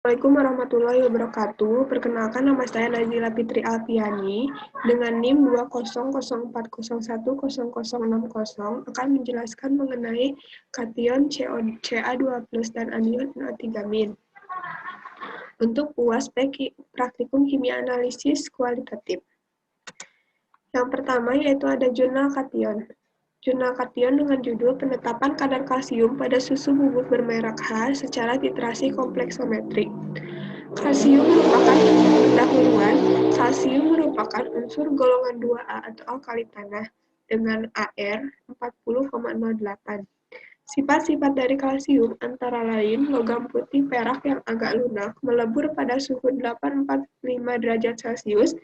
Assalamualaikum warahmatullahi wabarakatuh. Perkenalkan, nama saya Nazila Fitri Alfiani dengan NIM 20040101060 akan menjelaskan mengenai kation Ca2+ dan anion NO3-. Untuk UAS Praktikum Kimia Analisis Kualitatif. Yang pertama yaitu ada jurnal kation. Jurnal kation dengan judul Penetapan Kadar Kalsium pada Susu Bubuk Bermerek H secara titrasi kompleksometrik. Kalsium merupakan unsur golongan 2A atau alkali tanah dengan AR 40,08. Sifat-sifat dari kalsium antara lain logam putih perak yang agak lunak, melebur pada suhu 845 derajat Celcius,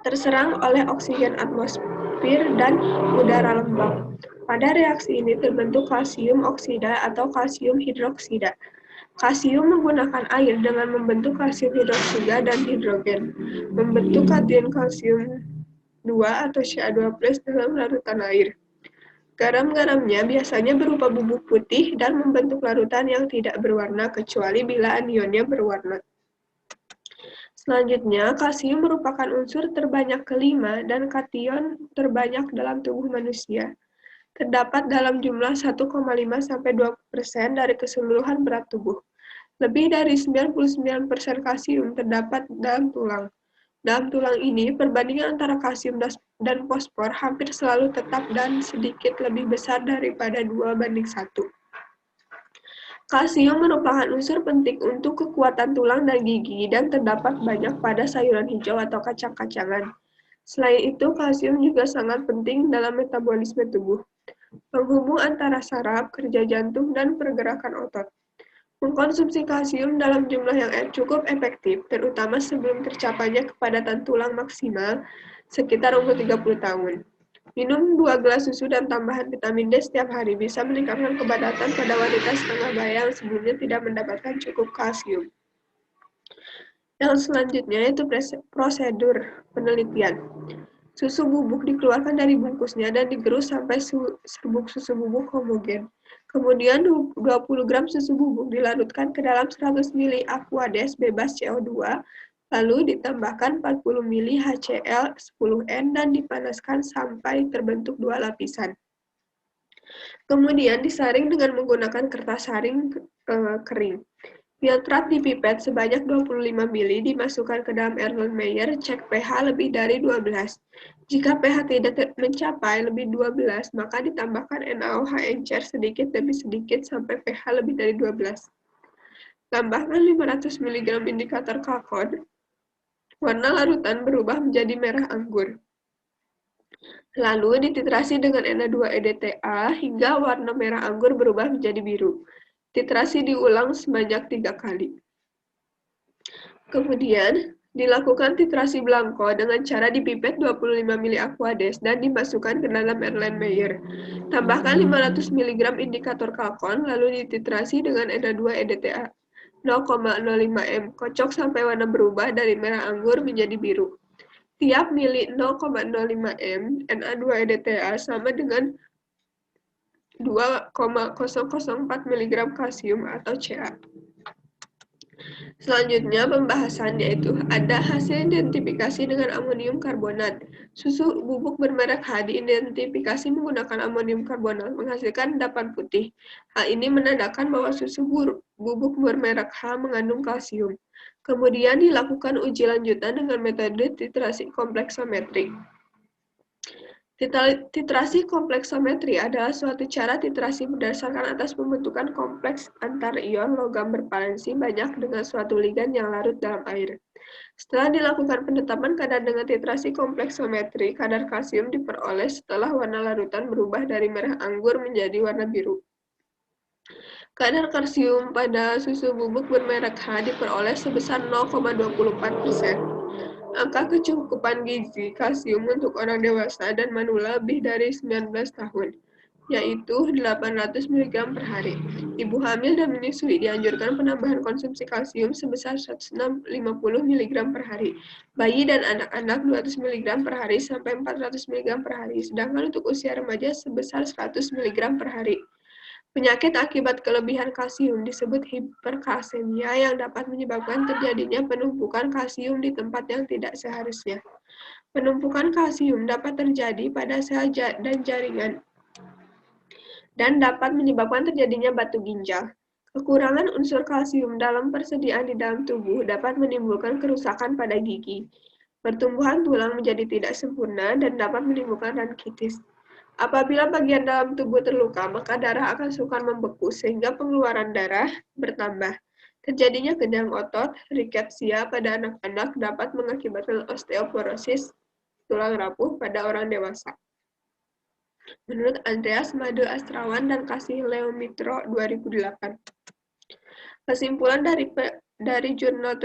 terserang oleh oksigen atmosfer dan udara lembab. Pada reaksi ini terbentuk kalsium oksida atau kalsium hidroksida. Kalsium menggunakan air dengan membentuk kalsium hidroksida dan hidrogen, membentuk kation kalsium 2 atau Ca2+ dalam larutan air. Garam-garamnya biasanya berupa bubuk putih dan membentuk larutan yang tidak berwarna kecuali bila anionnya berwarna. Selanjutnya, kalsium merupakan unsur terbanyak kelima dan kation terbanyak dalam tubuh manusia. Terdapat dalam jumlah 1,5–2% dari keseluruhan berat tubuh. Lebih dari 99% kalsium terdapat dalam tulang. Dalam tulang ini, perbandingan antara kalsium dan fosfor hampir selalu tetap dan sedikit lebih besar daripada 2:1. Kalsium merupakan unsur penting untuk kekuatan tulang dan gigi dan terdapat banyak pada sayuran hijau atau kacang-kacangan. Selain itu, kalsium juga sangat penting dalam metabolisme tubuh, penghubung antara saraf, kerja jantung, dan pergerakan otot. Mengkonsumsi kalsium dalam jumlah yang cukup efektif, terutama sebelum tercapainya kepadatan tulang maksimal, sekitar umur 30 tahun. Minum 2 gelas susu dan tambahan vitamin D setiap hari bisa meningkatkan kepadatan pada wanita setengah baya yang sebelumnya tidak mendapatkan cukup kalsium. Yang selanjutnya yaitu prosedur penelitian. Susu bubuk dikeluarkan dari bungkusnya dan digerus sampai serbuk susu bubuk homogen. Kemudian 20 gram susu bubuk dilarutkan ke dalam 100 ml Aquades bebas CO2, lalu ditambahkan 40 ml HCl 10N dan dipanaskan sampai terbentuk 2 lapisan. Kemudian disaring dengan menggunakan kertas saring kering. Filtrat di pipet sebanyak 25 ml dimasukkan ke dalam Erlenmeyer, cek pH lebih dari 12. Jika pH tidak mencapai lebih 12, maka ditambahkan NaOH encer sedikit demi sedikit sampai pH lebih dari 12. Tambahkan 500 mg indikator kalkon. Warna larutan berubah menjadi merah anggur. Lalu dititrasi dengan Na2-EDTA hingga warna merah anggur berubah menjadi biru. Titrasi diulang sebanyak 3 kali. Kemudian, dilakukan titrasi blanko dengan cara dipipet 25 ml Aquades dan dimasukkan ke dalam Erlenmeyer. Tambahkan 500 mg indikator kalkon, lalu dititrasi dengan Na2-EDTA 0,05 m. Kocok sampai warna berubah dari merah anggur menjadi biru. Tiap mili 0,05 m Na2-EDTA sama dengan 2,004 mg kalsium atau Ca. Selanjutnya pembahasan yaitu ada hasil identifikasi dengan amonium karbonat. Susu bubuk bermerek H diidentifikasi menggunakan amonium karbonat menghasilkan endapan putih. Hal ini menandakan bahwa susu bubuk bermerek H mengandung kalsium. Kemudian dilakukan uji lanjutan dengan metode titrasi kompleksometrik. Titrasi kompleksometri adalah suatu cara titrasi berdasarkan atas pembentukan kompleks antar ion logam bervalensi banyak dengan suatu ligan yang larut dalam air. Setelah dilakukan penetapan kadar dengan titrasi kompleksometri, kadar kalsium diperoleh setelah warna larutan berubah dari merah anggur menjadi warna biru. Kadar kalsium pada susu bubuk bermerek H diperoleh sebesar 0,24%. Angka kecukupan gizi kalsium untuk orang dewasa dan manula lebih dari 19 tahun, yaitu 800 mg per hari. Ibu hamil dan menyusui dianjurkan penambahan konsumsi kalsium sebesar 150 mg per hari. Bayi dan anak-anak 200 mg per hari sampai 400 mg per hari, sedangkan untuk usia remaja sebesar 100 mg per hari. Penyakit akibat kelebihan kalsium disebut hiperkalsemia yang dapat menyebabkan terjadinya penumpukan kalsium di tempat yang tidak seharusnya. Penumpukan kalsium dapat terjadi pada sel dan jaringan dan dapat menyebabkan terjadinya batu ginjal. Kekurangan unsur kalsium dalam persediaan di dalam tubuh dapat menimbulkan kerusakan pada gigi. Pertumbuhan tulang menjadi tidak sempurna dan dapat menimbulkan rhinitis. Apabila bagian dalam tubuh terluka, maka darah akan sukar membeku sehingga pengeluaran darah bertambah. Terjadinya kejang otot, riketsia pada anak-anak dapat mengakibatkan osteoporosis, tulang rapuh pada orang dewasa. Menurut Andreas Made Astrawan dan Kasih Leomitro 2008. Kesimpulan dari jurnal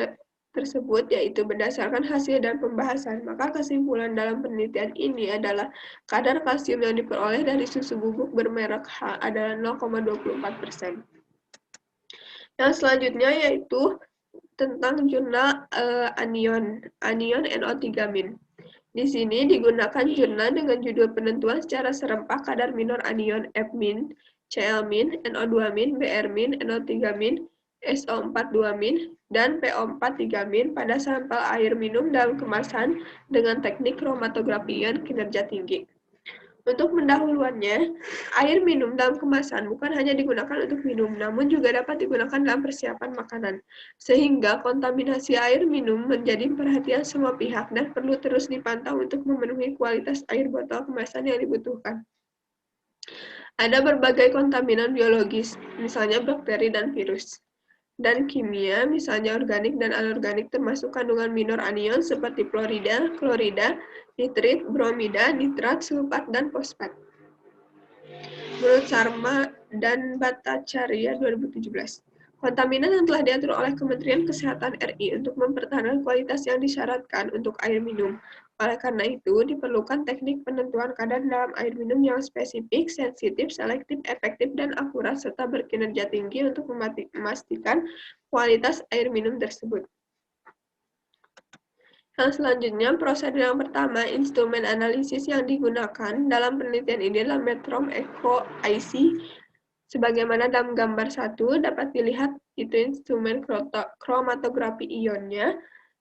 tersebut yaitu berdasarkan hasil dan pembahasan, maka kesimpulan dalam penelitian ini adalah kadar kalsium yang diperoleh dari susu bubuk bermerek H adalah 0,24%. Yang selanjutnya yaitu tentang jurnal anion NO3-min. Di sini digunakan jurnal dengan judul penentuan secara serempak kadar minor anion F-min, Cl-min, NO2-min, Br-min, NO3-min, SO4-2-min, dan PO4-3-min pada sampel air minum dalam kemasan dengan teknik kromatografi ion kinerja tinggi. Untuk pendahuluannya, air minum dalam kemasan bukan hanya digunakan untuk minum, namun juga dapat digunakan dalam persiapan makanan. Sehingga kontaminasi air minum menjadi perhatian semua pihak dan perlu terus dipantau untuk memenuhi kualitas air botol kemasan yang dibutuhkan. Ada berbagai kontaminan biologis, misalnya bakteri dan virus. Dan kimia, misalnya organik dan anorganik termasuk kandungan minor anion seperti fluorida, klorida, nitrit, bromida, nitrat, sulfat, dan fosfat. Menurut Sharma dan Bhattacharya 2017, kontaminan yang telah diatur oleh Kementerian Kesehatan RI untuk mempertahankan kualitas yang disyaratkan untuk air minum. Oleh karena itu, diperlukan teknik penentuan kadar dalam air minum yang spesifik, sensitif, selektif, efektif, dan akurat, serta berkinerja tinggi untuk memastikan kualitas air minum tersebut. Yang selanjutnya, prosedur yang pertama, instrumen analisis yang digunakan dalam penelitian ini adalah Metron Echo IC. Sebagaimana dalam gambar 1 dapat dilihat itu instrumen kromatografi ionnya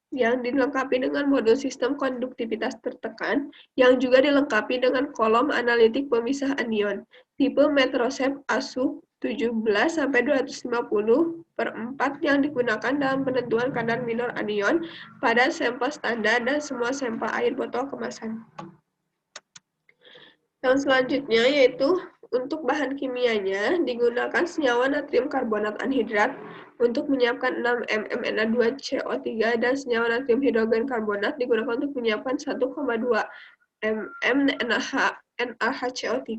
yang dilengkapi dengan modul sistem konduktivitas tertekan yang juga dilengkapi dengan kolom analitik pemisah anion tipe Metrosep ASUP 17-250/4 yang digunakan dalam penentuan kadar minor anion pada sampel standar dan semua sampel air botol kemasan. Yang selanjutnya yaitu untuk bahan kimianya digunakan senyawa natrium karbonat anhidrat untuk menyiapkan 6 mmNa2CO3 dan senyawa natrium hidrogen karbonat digunakan untuk menyiapkan 1,2 NaHCO3.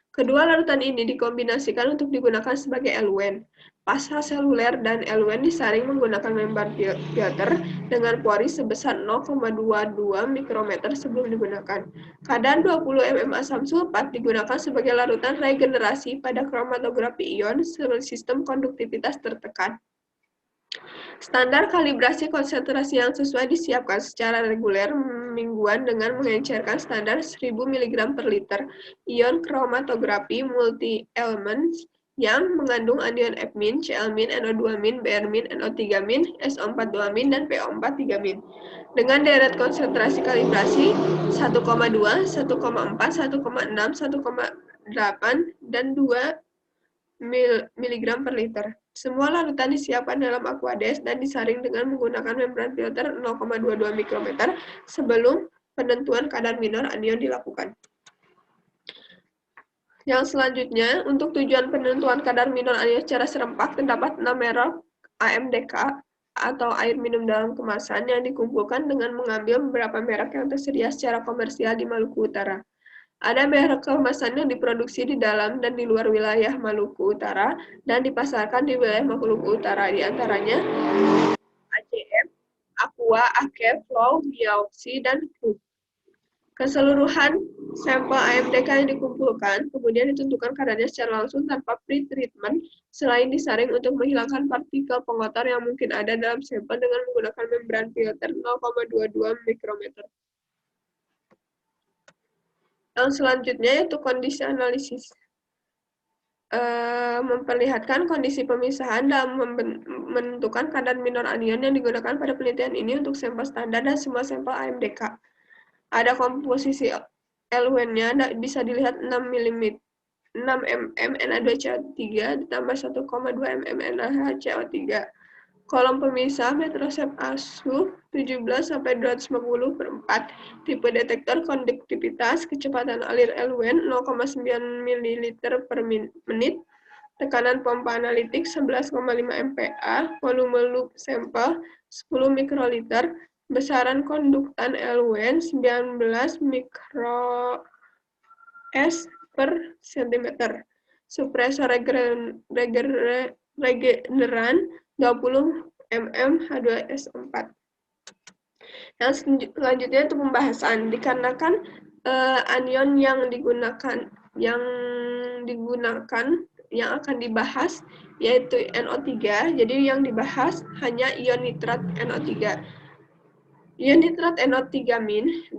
Kedua larutan ini dikombinasikan untuk digunakan sebagai eluen. Pasta seluler dan eluen disaring menggunakan membran filter dengan pori sebesar 0,22 mikrometer sebelum digunakan. Kadar 20 mm asam sulfat digunakan sebagai larutan regenerasi pada kromatografi ion sistem konduktivitas tertekan. Standar kalibrasi konsentrasi yang sesuai disiapkan secara reguler mingguan dengan mengencerkan standar 1000 mg per liter ion kromatografi multi-element yang mengandung anion F-min, Cl-min, NO2-min, Br-min, NO3-min, SO4-2-min, dan PO4-3-min. Dengan deret konsentrasi kalibrasi 1,2, 1,4, 1,6, 1,8, dan 2 mg per liter. Semua larutan disiapkan dalam aqueous dan disaring dengan menggunakan membran filter 0,22 mikrometer sebelum penentuan kadar minor anion dilakukan. Yang selanjutnya, untuk tujuan penentuan kadar minor anion secara serempak, terdapat 6 merek AMDK atau air minum dalam kemasan yang dikumpulkan dengan mengambil beberapa merek yang tersedia secara komersial di Maluku Utara. Ada merek kemasan yang diproduksi di dalam dan di luar wilayah Maluku Utara dan dipasarkan di wilayah Maluku Utara, di antaranya ACM, Aqua, Ake, Flow, Miaoxi, dan Krug. Keseluruhan sampel AMDK yang dikumpulkan kemudian ditentukan kadarnya secara langsung tanpa pre-treatment selain disaring untuk menghilangkan partikel pengotor yang mungkin ada dalam sampel dengan menggunakan membran filter 0,22 mikrometer. Yang selanjutnya yaitu kondisi analisis. memperlihatkan kondisi pemisahan dalam menentukan kadar minor anion yang digunakan pada penelitian ini untuk sampel standar dan semua sampel AMDK. Ada komposisi eluennya bisa dilihat 6 mm 6 mm Na2CO3 ditambah 1,2 mm NaHCO3. Kolom pemisah metrosep ASU 17-250/4, tipe detektor konduktivitas, kecepatan alir eluen 0,9 ml per menit, tekanan pompa analitik 11,5 MPa, volume loop sampel 10 mikroliter, besaran konduktan eluen 19 mikro S per cm, supresor regeneran 20 mm H2S4. Yang selanjutnya untuk pembahasan, dikarenakan anion yang akan dibahas yaitu NO3, jadi yang dibahas hanya ion nitrat NO3. Ion nitrat NO3-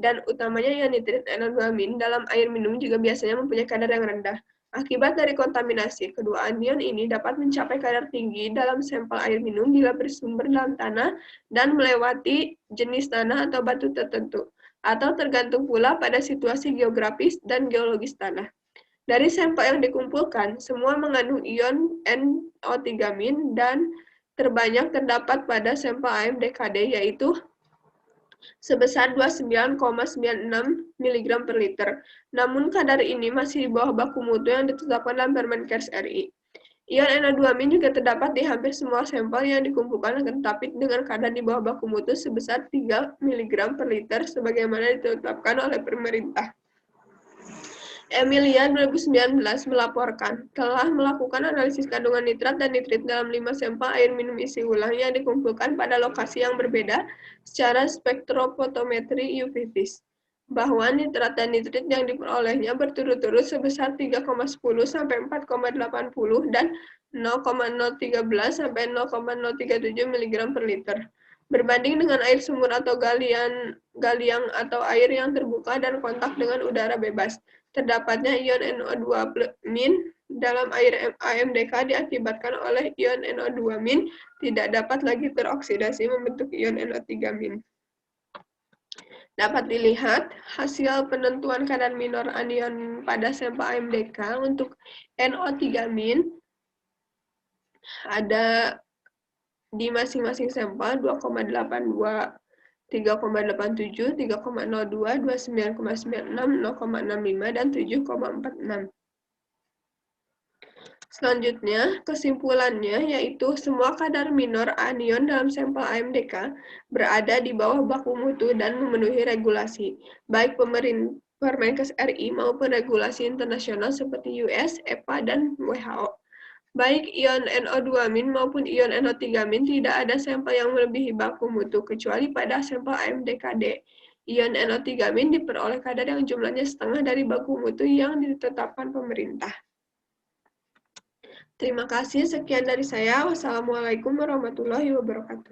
dan utamanya ion nitrit NO2- dalam air minum juga biasanya mempunyai kadar yang rendah. Akibat dari kontaminasi, kedua anion ini dapat mencapai kadar tinggi dalam sampel air minum bila bersumber dalam tanah dan melewati jenis tanah atau batu tertentu, atau tergantung pula pada situasi geografis dan geologis tanah. Dari sampel yang dikumpulkan, semua mengandung ion NO3- dan terbanyak terdapat pada sampel AMDKD, yaitu sebesar 29,96 mg per liter. Namun kadar ini masih di bawah baku mutu yang ditetapkan dalam Permenkes RI. Ion NO2- juga terdapat di hampir semua sampel yang dikumpulkan, tetapi dengan kadar di bawah baku mutu sebesar 3 mg per liter sebagaimana ditetapkan oleh pemerintah. Emilia 2019 melaporkan telah melakukan analisis kandungan nitrat dan nitrit dalam 5 sampel air minum isi ulang yang dikumpulkan pada lokasi yang berbeda secara spektrofotometri UV-Vis, bahwa nitrat dan nitrit yang diperolehnya berturut-turut sebesar 3,10 sampai 4,80 dan 0,013 sampai 0,037 mg per liter. Berbanding dengan air sumur atau galian atau air yang terbuka dan kontak dengan udara bebas, terdapatnya ion NO2- dalam air AMDK diakibatkan oleh ion NO2- tidak dapat lagi teroksidasi membentuk ion NO3-. Dapat dilihat hasil penentuan kadar minor anion pada sampel AMDK untuk NO3- ada di masing-masing sampel 2,82, 3,87, 3,02, 29,96, 0,65, dan 7,46. Selanjutnya, kesimpulannya yaitu semua kadar minor anion dalam sampel AMDK berada di bawah baku mutu dan memenuhi regulasi, baik Permenkes RI maupun regulasi internasional seperti US, EPA, dan WHO. Baik ion NO2- maupun ion NO3- tidak ada sampel yang melebihi baku mutu, kecuali pada sampel AMDKD. Ion NO3- diperoleh kadar yang jumlahnya setengah dari baku mutu yang ditetapkan pemerintah. Terima kasih, sekian dari saya. Wassalamualaikum warahmatullahi wabarakatuh.